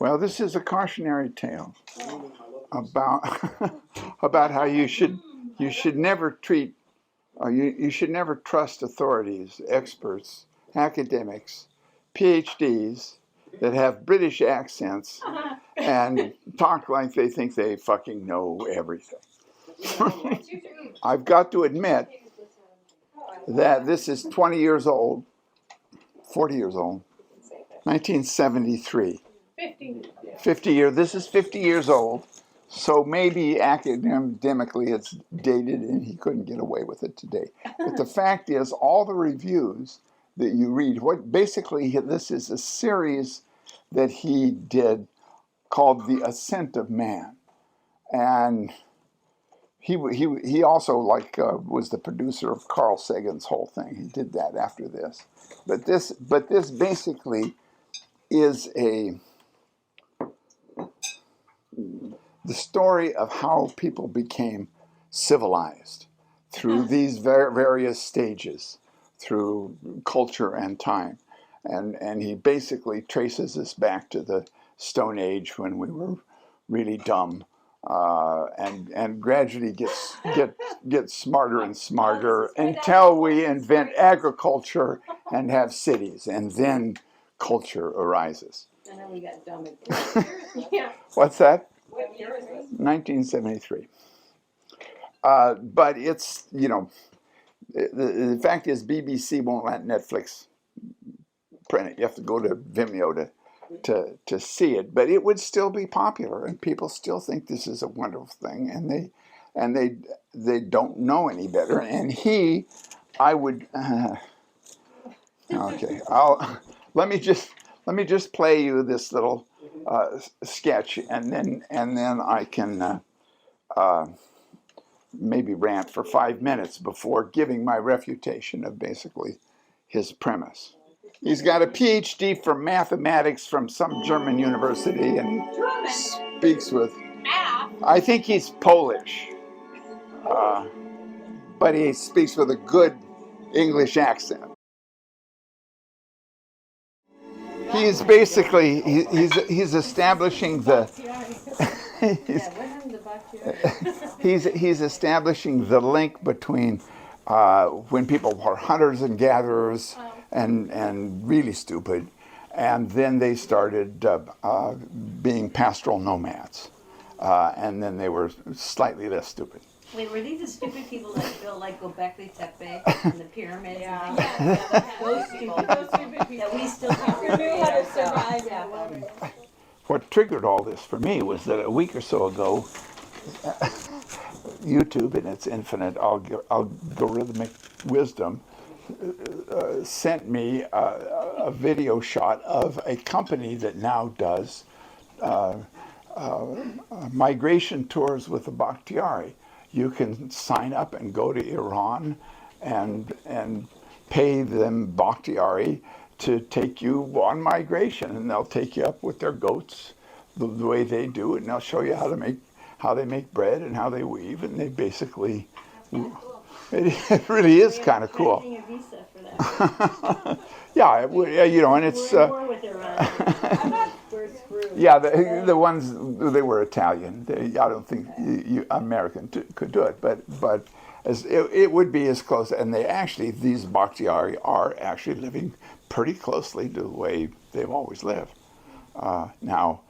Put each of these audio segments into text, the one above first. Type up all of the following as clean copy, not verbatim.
Well, this is a cautionary tale about about how you should never treat you should never trust authorities, experts, academics, PhDs that have British accents and talk like they think they fucking know everything. I've got to admit that this is 20 years old, 40 years old, 1973. 50 years. This is 50 years old. So maybe academically it's dated and he couldn't get away with it today. But the fact is, all the reviews that you read, basically this is a series that he did called The Ascent of Man. And he also was the producer of Carl Sagan's whole thing. He did that after this. But this basically is the story of how people became civilized through these various stages, through culture and time. And he basically traces us back to the Stone Age when we were really dumb, and gradually get smarter and smarter until we invent agriculture and have cities, and then culture arises. And then we got dumb again. Yeah. What's that? What year is this? 1973. But it's, the fact is BBC won't let Netflix print it. You have to go to Vimeo to see it. But it would still be popular, and people still think this is a wonderful thing, and they don't know any better. And okay, let me just play you this little sketch, and then I can maybe rant for 5 minutes before giving my refutation of basically his premise. He's got a PhD from mathematics from some German university, and he speaks with, I think he's Polish, but he speaks with a good English accent. He's basically he's establishing the he's establishing the link between when people were hunters and gatherers and really stupid, and then they started being pastoral nomads, and then they were slightly less stupid. Wait, were these the stupid people that built like Göbekli Tepe and the pyramids? Yeah. Those stupid people that we still can't figure how to survive. What triggered all this for me was that a week or so ago, YouTube in its infinite algorithmic wisdom sent me a video shot of a company that now does migration tours with the Bakhtiari. You can sign up and go to Iran and pay them Bakhtiari to take you on migration, and they'll take you up with their goats the way they do it, and they'll show you how they make bread and how they weave, and they basically it really is kind of cool. Yeah, and it's yeah, the ones they were Italian. I don't think American could do it, but it would be as close. And these Bakhtiari are actually living pretty closely to the way they've always lived. Now,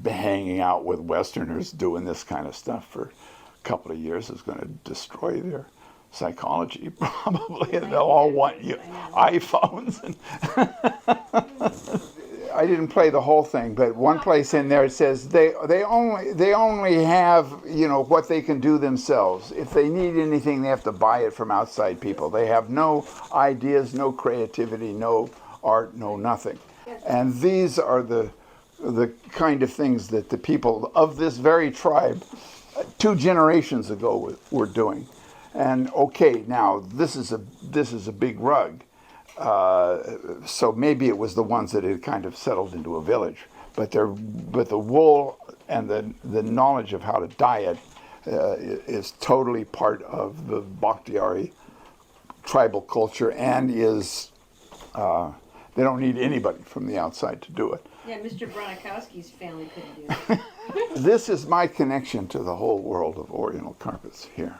hanging out with Westerners doing this kind of stuff for a couple of years is going to destroy their psychology, probably, and they'll all want iPhones. I didn't play the whole thing, but one place in there it says they only have what they can do themselves. If they need anything, they have to buy it from outside people. They have no ideas, no creativity, no art, no nothing. And these are the kind of things that the people of this very tribe 2 generations ago were doing. And okay, now this is a big rug. So maybe it was the ones that had kind of settled into a village, but the wool and the knowledge of how to dye it is totally part of the Bakhtiari tribal culture, and is They don't need anybody from the outside to do it. Yeah, Mr. Bronikowski's family couldn't do that. This is my connection to the whole world of Oriental carpets here.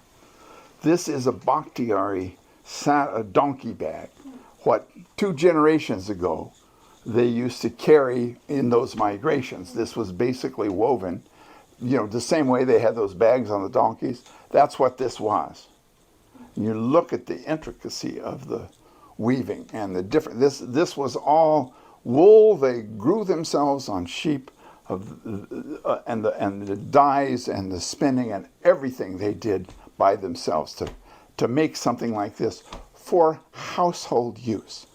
This is a Bakhtiari a donkey bag. What 2 generations ago they used to carry in those migrations. This was basically woven, the same way they had those bags on the donkeys. That's what this was. You look at the intricacy of the weaving and the different. This was all wool. They grew themselves on sheep, and the dyes and the spinning and everything they did by themselves to make something like this for household use.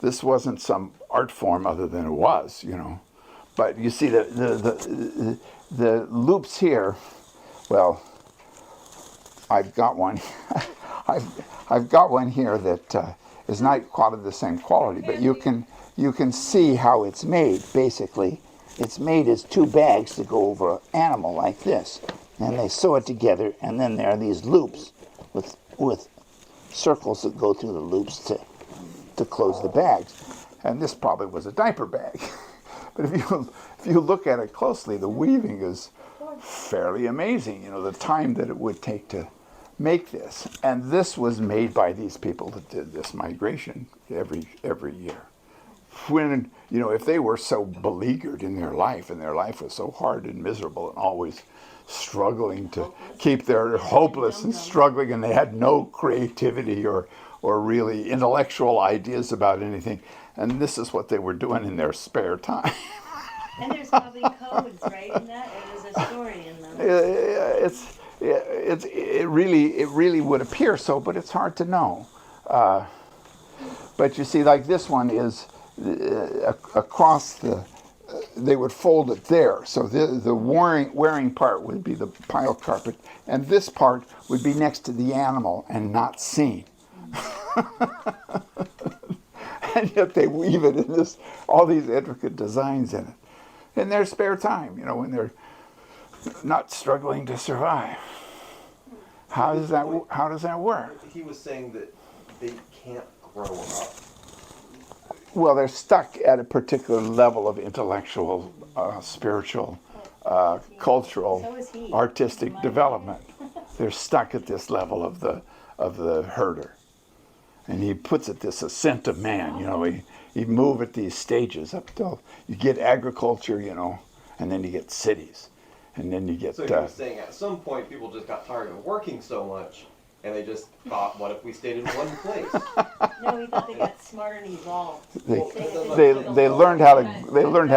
This wasn't some art form other than it was, But you see the loops here. Well, I've got one. I've got one here that is not quite of the same quality, but you can see how it's made. Basically, it's made as 2 bags to go over an animal like this, and they sew it together, and then there are these loops with circles that go through the loops to close the bags. And this probably was a diaper bag. But if you look at it closely, the weaving is fairly amazing. The time that it would take to make this. And this was made by these people that did this migration every year. When, if they were so beleaguered in their life, and their life was so hard and miserable and always struggling to keep their hopeless and struggling, and they had no creativity or really intellectual ideas about anything. And this is what they were doing in their spare time. And there's probably codes, right, in that? Or there's a story in them. It really would appear so, but it's hard to know. But you see, like this one is across they would fold it there. So the wearing part would be the pile carpet, and this part would be next to the animal and not seen. And yet they weave it in all these intricate designs in it, in their spare time, when they're not struggling to survive. How does that work? He was saying that they can't grow up. Well, they're stuck at a particular level of intellectual, spiritual, cultural, artistic development. They're stuck at this level of the herder. And he puts it this ascent of man, he move at these stages up till you get agriculture, and then you get cities. And then you get... So he was saying at some point people just got tired of working so much, and they just thought, what if we stayed in one place? No, we thought they got smart and evolved. They learned how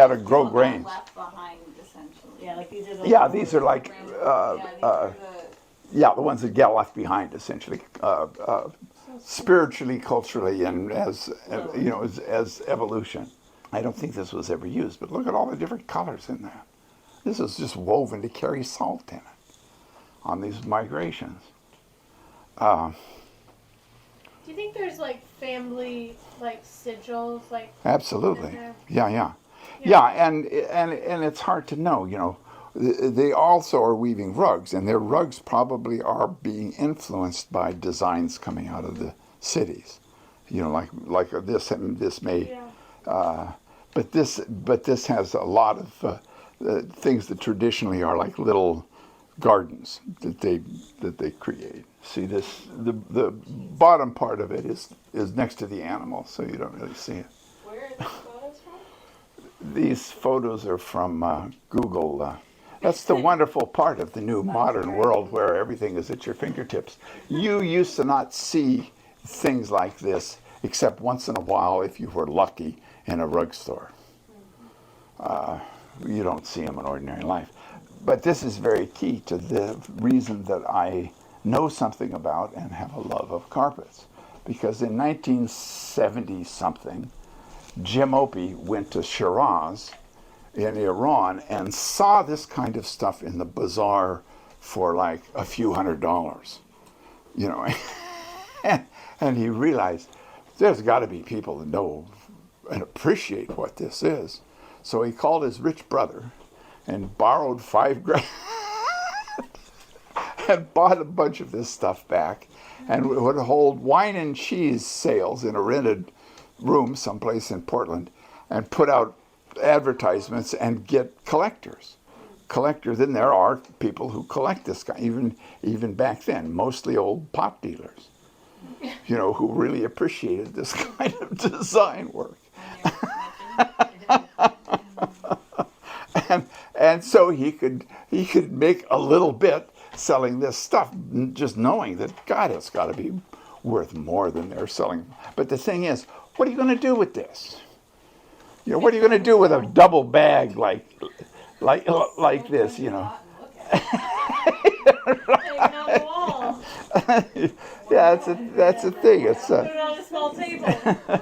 to grow grains. Left behind, essentially. Yeah, like these are the... Yeah, these are like... Yeah, the ones that get left behind, essentially. Spiritually, culturally, and as evolution. I don't think this was ever used, but look at all the different colors in that. This is just woven to carry salt in it on these migrations. Do you think there's family sigils Absolutely. in Yeah, and it's hard to know. They also are weaving rugs, and their rugs probably are being influenced by designs coming out of the cities. Like this may. Yeah. But this has a lot of things that traditionally are like little gardens that they create. See this, the bottom part of it is next to the animal, so you don't really see it. Where are these photos from? These photos are from Google. That's the wonderful part of the new modern world where everything is at your fingertips. You used to not see things like this except once in a while, if you were lucky, in a rug store. You don't see them in ordinary life. But this is very key to the reason that I know something about and have a love of carpets. Because in 1970-something, Jim Opie went to Shiraz in Iran and saw this kind of stuff in the bazaar for like a few $100s, and he realized there's got to be people that know and appreciate what this is. So he called his rich brother and borrowed $5,000 and bought a bunch of this stuff back, and would hold wine and cheese sales in a rented room someplace in Portland and put out advertisements and get collectors. Then there are people who collect this kind, even back then, mostly old pot dealers, who really appreciated this kind of design work. And so he could make a little bit selling this stuff, just knowing that, God, it's got to be worth more than they're selling. But the thing is, what are you going to do with this? What are you going to do with a double bag like this? Yeah, that's a thing. It's Put it on a small table. The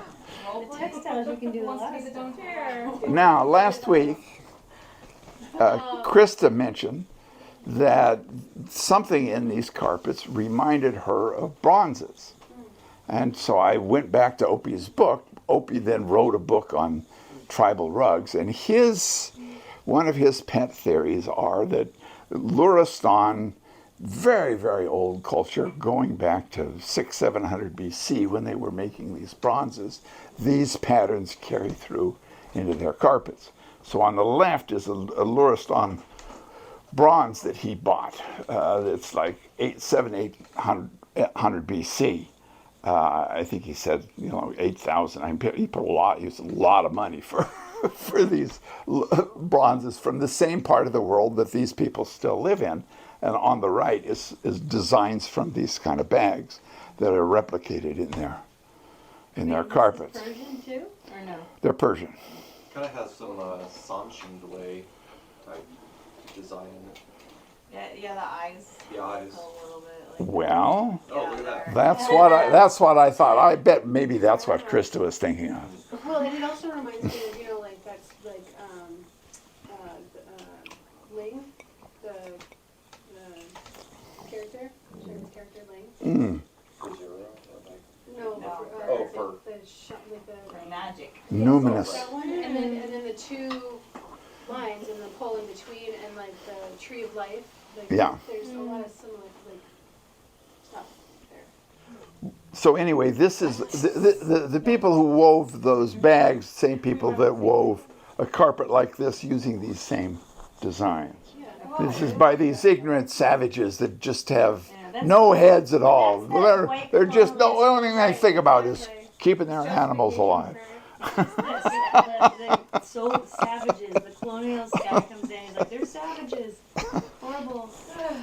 textiles you can do a lot of stuff. now last week, Krista mentioned that something in these carpets reminded her of bronzes. And so I went back to Opie's book. Opie then wrote a book on tribal rugs, and one of his pet theories are that Luristan, very, very old culture, going back to 600-700 BC when they were making these bronzes, these patterns carry through into their carpets. So on the left is a Luristan bronze that he bought. It's like 800 BC. I think he said, 8,000. He used a lot of money for these bronzes from the same part of the world that these people still live in. And on the right is designs from these kind of bags that are replicated in their carpets. Persian too, or no? They're Persian. Kind of has some Sanshin type design in it. Yeah, the eyes. The eyes. A little bit like. Well, Oh, look at that. that's what I thought. I bet maybe that's what Krista was thinking of. Well, and it also reminds me of, that's like, Ling, the character, Sharon's character Ling. No, for- For magic. Numinous. that one, and then the two lines and the pole in between, and like the tree of life. Like, Yeah. There's a lot of similar stuff there. So anyway, this is the people who wove those bags, same people that wove a carpet like this using these same designs. This is by these ignorant savages that just have no heads at all. They're just the only thing they think about is keeping their animals alive. The savages, the colonial guy comes in, he's like, they're savages.